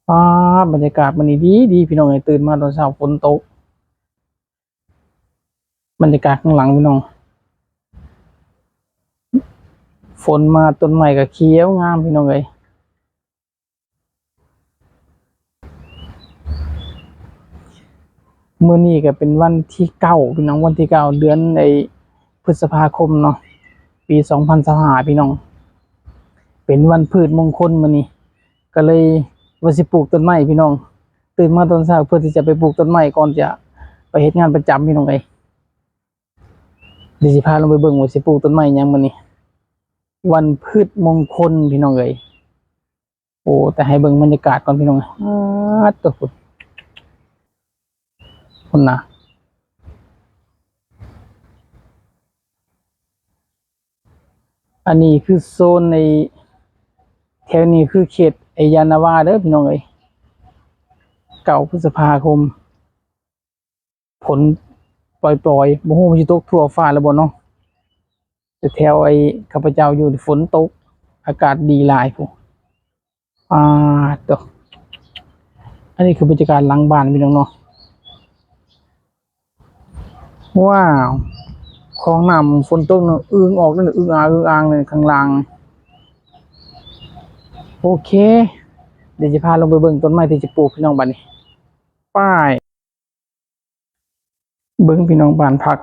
ฟ้าบรรยากาศมันนี่ดีดีพี่น้องไอ้ตื่นมาตอนเช้าฝนตกบรรยากาศข้างหลังพี่น้องฝนมาต้นไม้ก็เขียวงามพี่น้องเอ้ยมื้อนี้ก็เป็นวันที่เก้าพี่น้องวันที่เก้าเดือนในพฤษภาคมเนาะปี2025พี่น้องเป็นวันพืชมงคลมื้อนี้ก็เลยว่าสิปลูกต้นไม้พี่น้องตื่นมาตอนเช้าเพื่อที่จะไปปลูกต้นไม้ก่อนจะไปเฮ็ดงานประจำพี่น้องเอ้ยเดี๋ยวสิพาลงไปเบิ่งว่าสิปลูกต้นไม้หยังมื้อนี้วันพืชมงคลพี่น้องเอ้ยโอ้แต่ให้เบิ่งบรรยากาศก่อนพี่น้องตัวคุณนะอันนี้คือโซนในแถวนี้คือเขตไอยานาวาเด้อพี่น้องเอ้ย9 พฤษภาคมฝนปล่อยๆบ่ฮู้มันสิตกทั่วฟ้าแล้วบ่เนาะแต่แถวไอ้ข้าพเจ้าอยู่ฝนตกอากาศดีหลายพุ่นตัวอันนี้คือบรรยากาศหลังบ้านพี่น้องเนาะว้าวของน้ำฝนตกเนาะอึ้งออกนั่นอึ้งอ่างเลยข้างล่างโอเคเดี๋ยวจะพาลงไปเบิ่งต้นไม้ที่จะปลูกพี่น้องบ้านนี้ป้ายเบิ่งพี่น้องบ้านพัก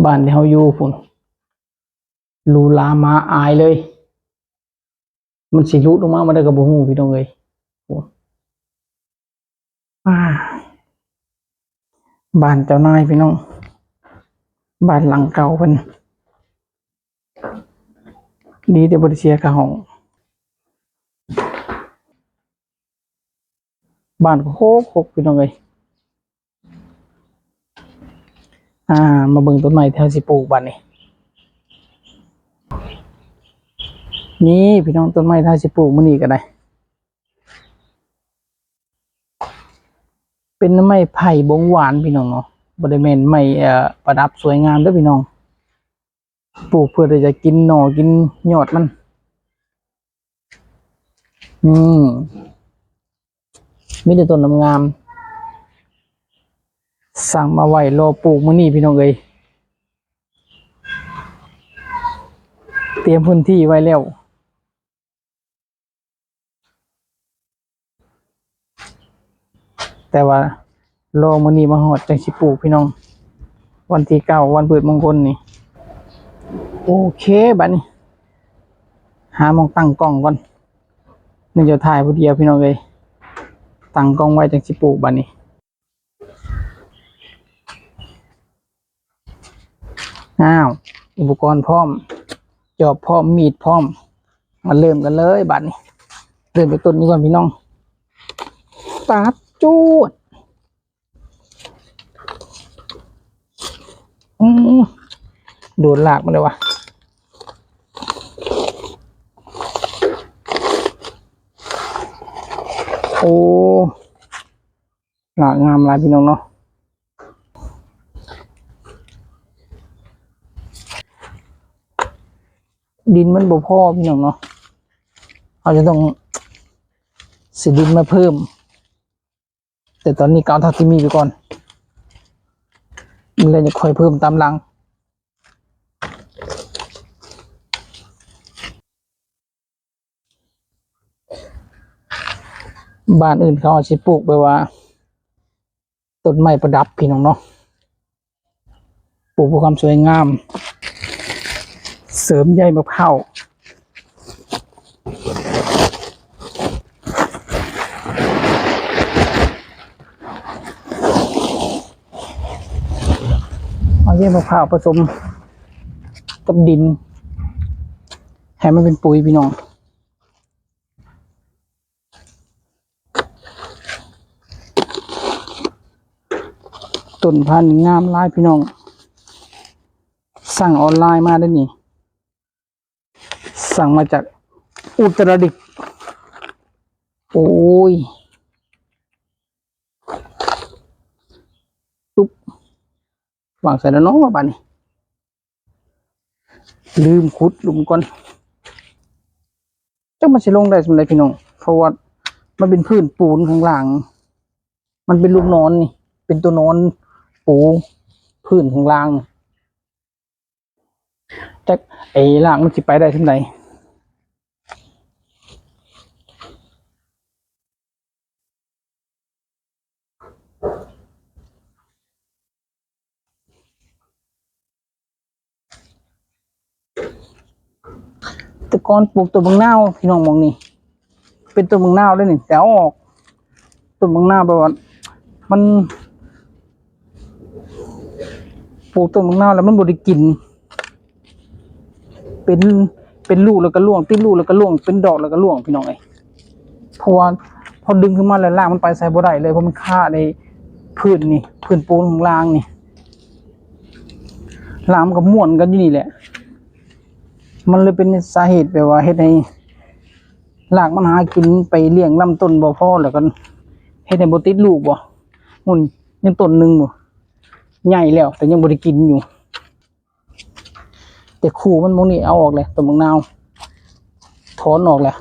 บ้านที่เฮาอยู่พุ่นลูลามาอายเลยมันสิลุลงมาได้ก็บ่ฮู้พี่น้องเอ้ยบ้านเจ้านายพี่น้องบ้านหลังเก่าเพิ่นดีแต่บ่ได้เสียค่าห้องบ้านก็โคกพี่น้องเอ้ยมาเบิ่งต้นไม้แถวสิปลูกบ้านนี้นี่พี่น้องต้นไม้แถวสิปลูกมื้อนี้ก็ได้เป็นไม้ไผ่บงหวานพี่น้องเนาะบ่ได้แม่นไม้ประดับสวยงามเด้อพี่น้องปลูกเพื่อที่จะกินหน่อกินยอดมันมีแต่ต้นงามๆสั่งมาไว้รอปลูกมื้อนี้พี่น้องเอ้ยเตรียมพื้นที่ไว้แล้วแต่ว่ารอมื้อนี้มาฮอดจังสิปลูกพี่น้องวันที่9วันพืชมงคลนี่โอเคบัดนี้หาหม้องตั้งกล้องก่อนนึกจะถ่ายผู้เดียวพี่น้องเอ้ยตั้งกล้องไว้จังสิปลูกบัดนี้อุปกรณ์พร้อมจอบพร้อมมีดพร้อมมาเริ่มกันเลยบัดนี้เริ่มไปต้นนี้ก่อนพี่น้องตัดจูดโดนลากมาเลยวะโอ้หลากงามหลายพี่น้องเนาะดินมันบ่พอพี่น้องเนาะเราจะต้องสิดินมาเพิ่มแต่ตอนนี้เกาเท่าที่มีไปก่อนมันเลยจะค่อยเพิ่มตามหลังบ้านอื่นเขาอาจจะปลูกไปว่าต้นไม้ประดับพี่น้องเนาะปลูกเพื่อความสวยงามเสริมใยมะพร้าวเอาใยมะพร้าวผสมกับดินให้มันเป็นปุ๋ยพี่น้องต้นพันธุ์งามหลายพี่น้องสั่งออนไลน์มาได้นี่สั่งมาจากอุตรดิตถ์โอ้ยตุ๊บวางใส่แล้วน้องว่าบ้านนี้ลืมขุดหลุมก่อน จักมันสิลงได้สำหรับพี่น้องเพราะว่ามันเป็นพื้นปูนข้างล่างมันเป็นลูกนอนนี่เป็นตัวนอนปูพื้นข้างล่างจักไอ้ล่างมันสิไปได้ที่ไหนแต่ก่อนปลูกต้นบางนาวพี่น้องมองนี่เป็นต้นบางนาวเลยนี่แต่เอาออกต้นบางนาวแบบว่ามันปลูกต้นบางนาวแล้วมันบ่ได้กินเป็นลูกแล้วก็ร่วงติดลูกแล้วก็ร่วงเป็นดอกแล้วก็ร่วงพี่น้องเอ้ยเพราะว่าพอดึงขึ้นมาแล้วรากมันไปใส่บ่ได้เลยเพราะมันคาในพื้นนี่พื้นปูนข้างล่างนี่รากมันก็ม่วนกันอยู่นี่แหละมันเลยเป็นสาเหตุแบบว่าเฮ็ดให้รากมันหากินไปเลี้ยงลำต้นบ่พอแล้วก็เฮ็ดให้บ่ติดลูกบ่มุ่นยังต้นนึงบ่ใหญ่แล้วแต่ยังบ่ได้กินอยู่แต่คู่มันมองนี่เอาออกเลยต้นมะนาวถอนออกแล้ว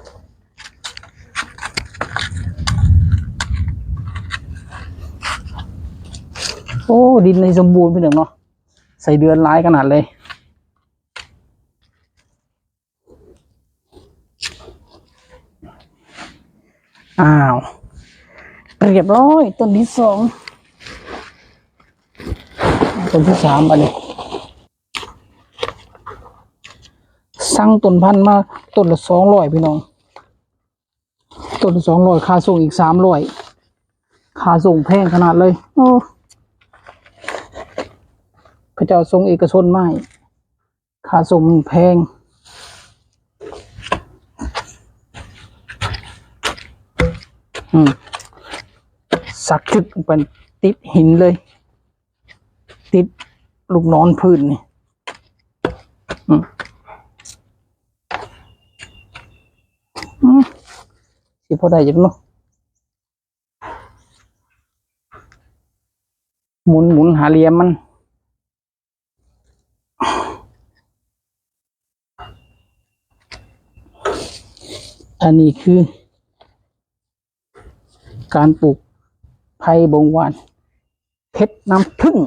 โอ้ดินในสมบูรณ์พี่หนึ่งเนาะใส่เดือนร้ายขนาดเลยอ้าวเรียบร้อยต้นที่สองต้นที่สามอันนี้สั่งต้นพันธุ์มาต้นละ200พี่น้องต้นละ200ค่าส่งอีก300ค่าส่งแพงขนาดเลยโอ้พระเจ้าทรงเอกชนไม่ค่าส่งแพงสักจุดเป็นติดหินเลยติดลูกนอนพื้นนี่สิพอได้ยังเนาะหมุนหาเหลี่ยมมันอันนี้คือการปลูกไผ่บงหวานเพชรน้ำผึ้ง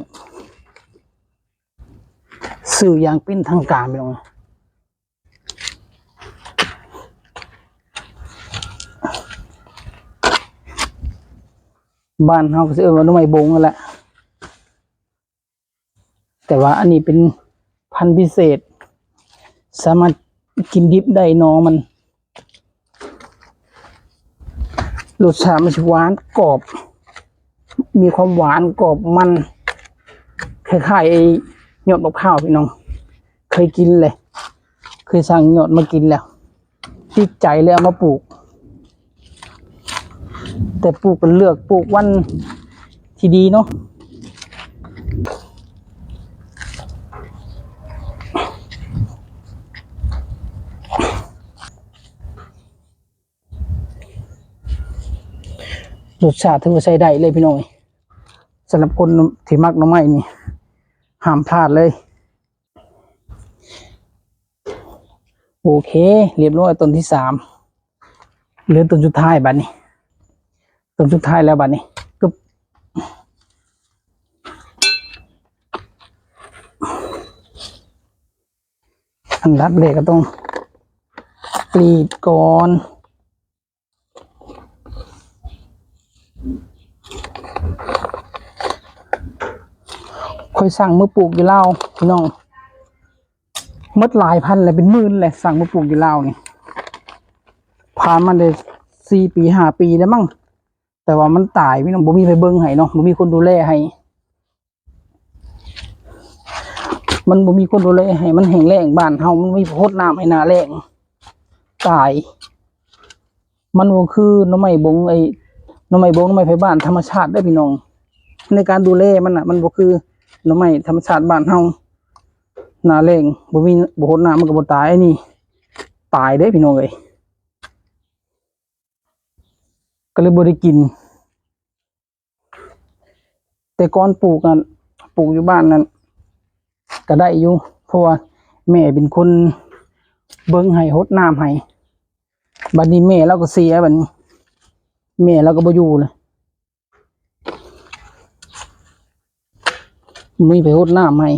สื่ออย่างเป็นทางการไปลงบ้านเขาก็จะว่าหน่อไม้บงนั่นแหละแต่ว่าอันนี้เป็นพันธุ์พิเศษสามารถกินดิบได้นอมันรสชาติมันหวานกรอบมีความหวานกรอบมันคล้ายๆไอ้ยอดมะพร้าวพี่น้องเคยกินเลยเคยสั่งยอดมากินแล้วติดใจเลยเอามาปลูกแต่ปลูกเป็นเลือกปลูกวันที่ดีเนาะรสชาติถือว่าใช้ได้เลยพี่น้องสำหรับคนที่มักหน่อไม้นี่ห้ามพลาดเลยโอเคเรียบร้อยต้นที่3เหลือต้นสุดท้ายบัดนี้ต้นสุดท้ายแล้วบัดนี้ก็อันดับแรกก็ต้องกรีดก่อนค่อยสั่งมือปลูกอยู่เล่าพี่น้องมดหลายพันเลยเป็นหมื่นเลยสั่งมือปลูกอยู่เล่านี่ผ่านมาได้4 ปี5 ปีแล้วมั้งแต่ว่ามันตายพี่น้องบ่มีไปเบิ่งให้เนาะบ่มีคนดูแลให้มันบ่มีคนดูแลให้มันแห้งแล้งบ้านเฮามันมีโพดน้ำให้หน้าแล้งตายมันก็คือหน่อไม้บงหน่อไม้บงหน่อไม้ไผ่บ้านธรรมชาติได้พี่น้องในการดูแลมันน่ะมันบ่คือหน่อไม้ธรรมชาติบ้านเฮาหน้าแล้งบ่มีบ่โพดน้ำมันก็บ่ตายนี่ตายเด้พี่น้องเอ้ยก็เลยบ่ได้กินแต่ก่อนปลูกนั้นปลูกอยู่บ้านนั้นก็ได้อยู่เพราะว่าแม่เป็นคนเบิ่งให้รดน้ำให้ บัดนี้แม่เราก็เสียบัดนี้แม่เราก็บ่อยู่เลยมีไปหดน้ำให้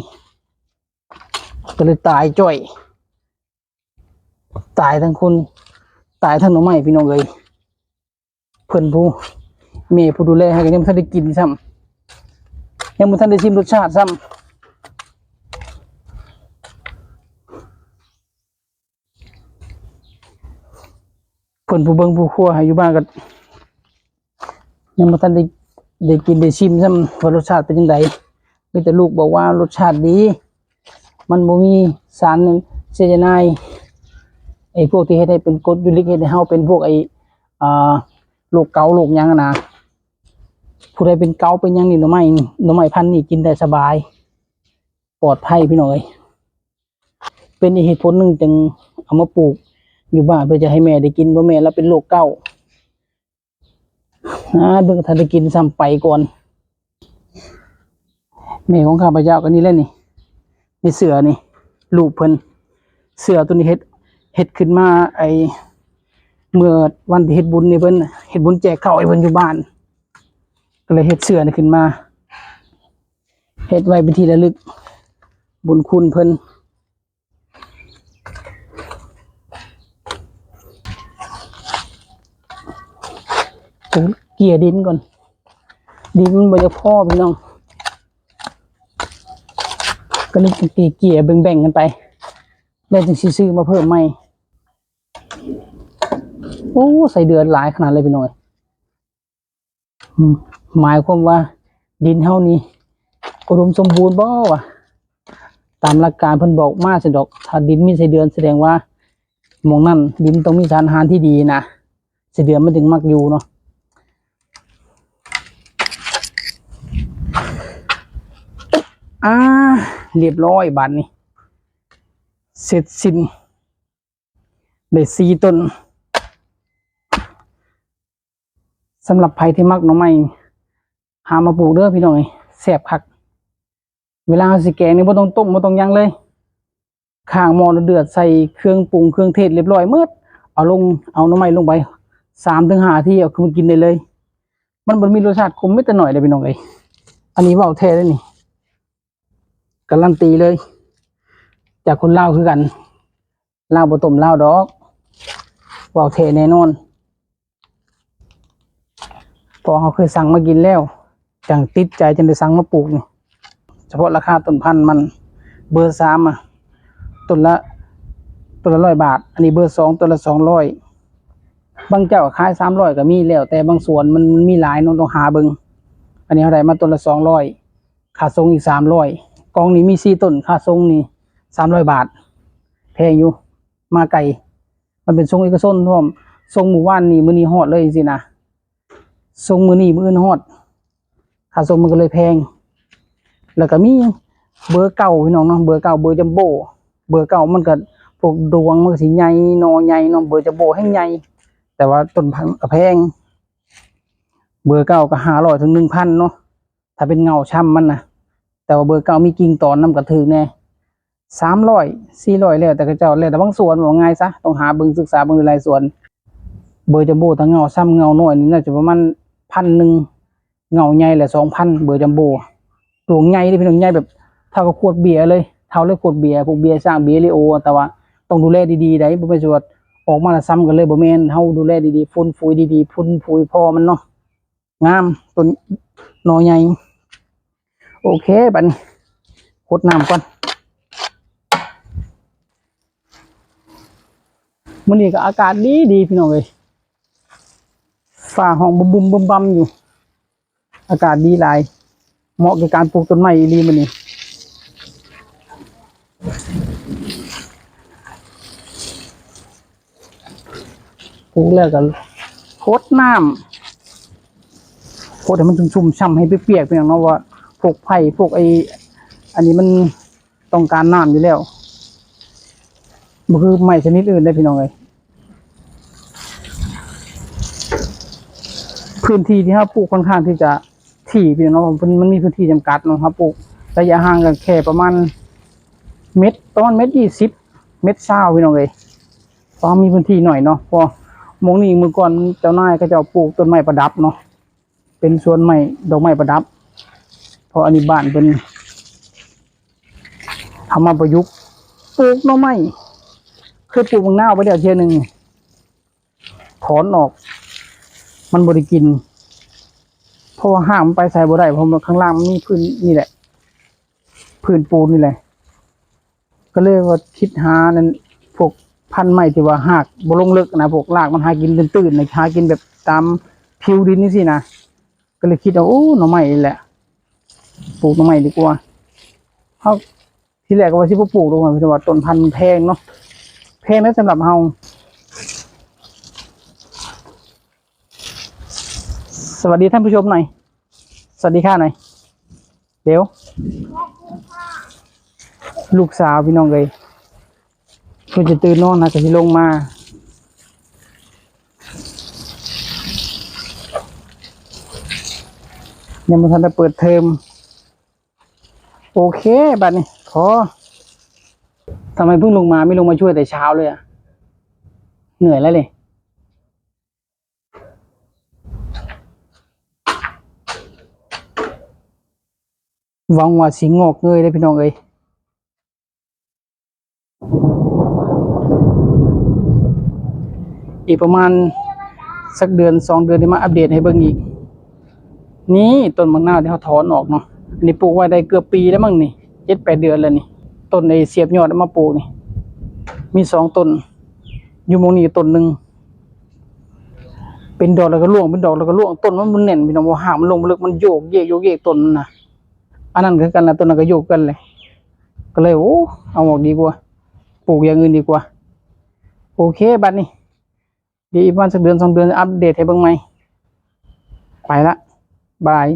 ก็เลยตายจ่อยตายทั้งคนตายทั้งหน่อไม้พี่น้องเอ้ยเพิ่นผู้แม่ผู้ดูแลให้ก็ยังบ่ทันได้กินซ้ำยังบ่ทันได้ชิมรสชาติซ้ำเพิ่นผู้เบิ่งผู้ครัวให้อยู่บ้านก็ยังบ่ทันได้กินได้ชิมซ้ำว่ารสชาติเป็นจังไดมีแต่ลูกบอกว่ารสชาติดีมันบ่มีสารไซยาไนด์ไอ้พวกที่เฮ็ดให้เป็นกรดยูริกเฮ็ดให้เฮาเป็นพวกโรคเกาต์โรคหยังนะผู้ใดเป็นเกาต์เป็นหยังนี่หน่อไม้พันธุ์นี่กินได้สบายปลอดภัยพี่น้องเอ้ยเป็นอีกเหตุผลหนึงจึงเอามาปลูกอยู่บ้านเพื่อจะให้แม่ได้กินเพราะแม่แล้วเป็นโรคเกาต์เบิ่งถ้าได้กินซ้ำไปก่อนแม่ของข้าพเจ้าก็นี่แหละนี่มีเสือนี่ลูกเพิ่นเสือตัวนี้เฮ็ดขึ้นมาเมื่อวันที่เฮ็ดบุญนี่เพิ่นเฮ็ดบุญแจกข้าวให้เพิ่นอยู่บ้านก็เลยเฮ็ดเสือนี่ขึ้นมาเฮ็ดไว้เป็นที่ระลึกบุญคุณเพิ่นเกลี่ยดินก่อนดินมันบ่จะพอพี่น้องก็เลยเกลี่ยแบ่งๆกันไปแล้วจึงซื้อมาเพิ่มใหม่โอ้ใส่เดือนหลายขนาดเลยพี่น้องหมายความว่าดินเฮานี่อุดมสมบูรณ์บ่วะตามหลักการเพิ่นบอกมาสิดอกถ้าดินมีไส้เดือนแสดงว่าหม้องนั้นดินต้องมีสารอาหารที่ดีนะไส้เดือนมันถึงมักอยู่เนาะเรียบร้อยบาดนี้เสร็จสิ้นได้4 ต้นสำหรับไผที่มักหน่อไม้หามาปลูกเด้อพี่น้องแซ่บคักเวลาสิแกงนี่บ่ต้องต้มบ่ต้องหยังเลยข้างหม้อเดือดใส่เครื่องปรุงเครื่องเทศเรียบร้อยหมดเอาหน่อไม้ลงไป3 ถึง 5 ทีเอาขึ้นมากินได้เลยมันบ่มีรสชาติขมไม่แต่น้อยเลยพี่น้องอันนี้เว้าแท้เลยนี่การันตีเลยจากคนลาวคือกันลาวบ่ต้มลาวดอกเว้าแท้แน่นอนพอเขาเคยสั่งมากินแล้วจังติดใจจังได้สั่งมาปลูกนี่เฉพาะราคาต้นพันธุ์มันเบอร์3ต้นละ100 บาทอันนี้เบอร์2ต้นละ200บางเจ้าขาย300ก็มีแล้วแต่บางส่วนมันมีหลายต้องหาเบิ่งอันนี้เท่าไหร่มาต้นละ200ค่าส่งอีก300กองนี้มี4 ต้นค่าส่งนี่300 บาทแพงอยู่มาไกลมันเป็นส่งเอกชนพร้อมส่งหมู่บ้านนี่มื้อนี้ฮอดเลยสินะส่งมื้อนี้มื้ออื่นฮอดค่าส่งมันก็เลยแพงแล้วก็มีเบอร์เก่าพี่น้องเนาะเบอร์เก่าเบอร์จัมโบ้เบอร์เก่ามันก็พวกดวงมันก็สิใหญ่หน่อใหญ่เนาะเบอร์จัมโบ้แห้งใหญ่แต่ว่าต้นพันธุ์ก็แพงเบอร์เก่าก็500 ถึง 1,000เนาะถ้าเป็นเงาช้ำมันนะแต่ว่าเบอร์เก่ามีกิ่งตอนนำก็ถึกแน่300 400แล้วแต่ก็เจ้าแล้วแต่บางส่วนว่าง่ายซะต้องหาเบิ่งศึกษาเบิ่งหลายส่วนเบอร์จัมโบ้ถ้าเงาซ้ำเงาน้อยนี่น่าจะประมาณ1,000เงาใหญ่แหละ2,000เบอร์จัมโบ้ตัวใหญ่ที่เป็นใหญ่แบบเท่ากับขวดเบียร์เลยเท่าเลยขวดเบียร์พวกเบียร์สร้างเบียร์ลิโอแต่ว่าต้องดูแลดีๆได้บ่แม่นว่าออกมาแล้วซ้ำกันเลยบ่แม่นเฮาดูแลดีๆฟุ้นฟุ้ยดีๆฟุ้นฟุ้ยพอมันเนาะงามต้นหน่อใหญ่โอเคบัดนี้รดน้ำก่อนมื้อนี้ก็อากาศดีพี่น้องเอ้ยฟ้าห้องบุ้มๆบั่มๆอยู่อากาศดีหลายเหมาะกับการปลูกต้นไม้อีหลีมื้อนี้ปลูกแล้วก็รดน้ำรดให้มันชุ่มๆฉ่ำให้เปียกๆพี่น้องเนาะว่าพวกไผ่พวกอันนี้มันต้องการน้ำอยู่แล้วบ่คือไม้ชนิดอื่นได้พี่น้องเอ้ยพื้นที่ที่เราปลูกค่อนข้างที่จะที่พี่น้องมันมีพื้นที่จำกัดเนาะครับปลูกระยะห่างกันแค่ประมาณประมาณ1.20 เมตร20พี่น้องเอ้ยพอมีพื้นที่หน่อยเนาะพอ มองนี่มือก่อนเจ้านายก็จะเอาปลูกต้นไม้ประดับเนาะเป็นสวนไม้ดอกไม้ประดับเพราะอันนี้บ้านเป็นทำมาประยุกต์ปลูกหน่อไม้เคยปลูกมังนาวไปเดี๋ยวเทียหนึ่งถอนออกมันบริกินเพราะว่าห้ามไปใส่บ่ได้เพราะมันข้างล่างมันมีพื้นนี่แหละพื้นปูนนี่แหละก็เลยว่าคิดหานั่นพวกพันธุ์ไม้ที่ว่าหากบ่ลงลึกนะพวกรากมันหากินตื้นๆนะหากินแบบตามผิวดินนี่สินะก็เลยคิดว่าโอ้หน่อไม้นี่แหละปลูกหน่อไม้ดีกว่าเขาที่แรกก็ว่าสิบ่ปลูกลงมาเพราะว่าต้นพันธุ์มันแพงเนาะแพงนะสำหรับเฮาสวัสดีท่านผู้ชมหน่อยสวัสดีค่ะหน่อยเดี๋ยวลูกสาวพี่น้องเลยเพิ่งจะตื่นนอนนะก็สิลงมายังไม่ทันได้เปิดเทอมโอเคบัดนี้ขอทำไมเพิ่งลงมาไม่ลงมาช่วยแต่เช้าเลยอะเหนื่อยแล้วเลยหวังว่าสิงอกเงยได้พี่น้องเอ้ยอีกประมาณสักเดือน2 เดือนที่มาอัปเดตให้เบิ่งอีกนี่ต้นมะนาวที่เขาถอนออกเนาะอันนี้ปลูกไว้ได้เกือบปีแล้วมั้งนี่7-8 เดือนแล้วนี่ต้นไอ้เสียบยอดเอามาปลูกนี่มี2 ต้นอยู่หมู่นี้ต้นหนึ่งเป็นดอกแล้วก็ร่วงเป็นดอกแล้วก็ร่วงต้นมันแน่นพี่น้องว่าหางมันลงลึกมันโยกเยกโยกเยกต้นนะอันนั้นคือกันนะต้นนั้นก็โยกกันเลยก็เลยโอ้เอาออกดีกว่าปลูกอย่างอื่นดีกว่าโอเคบัดนี้เดี๋ยวอีกวันสักเดือน2 เดือนอัปเดตให้เบิ่งใหม่ไปละบาย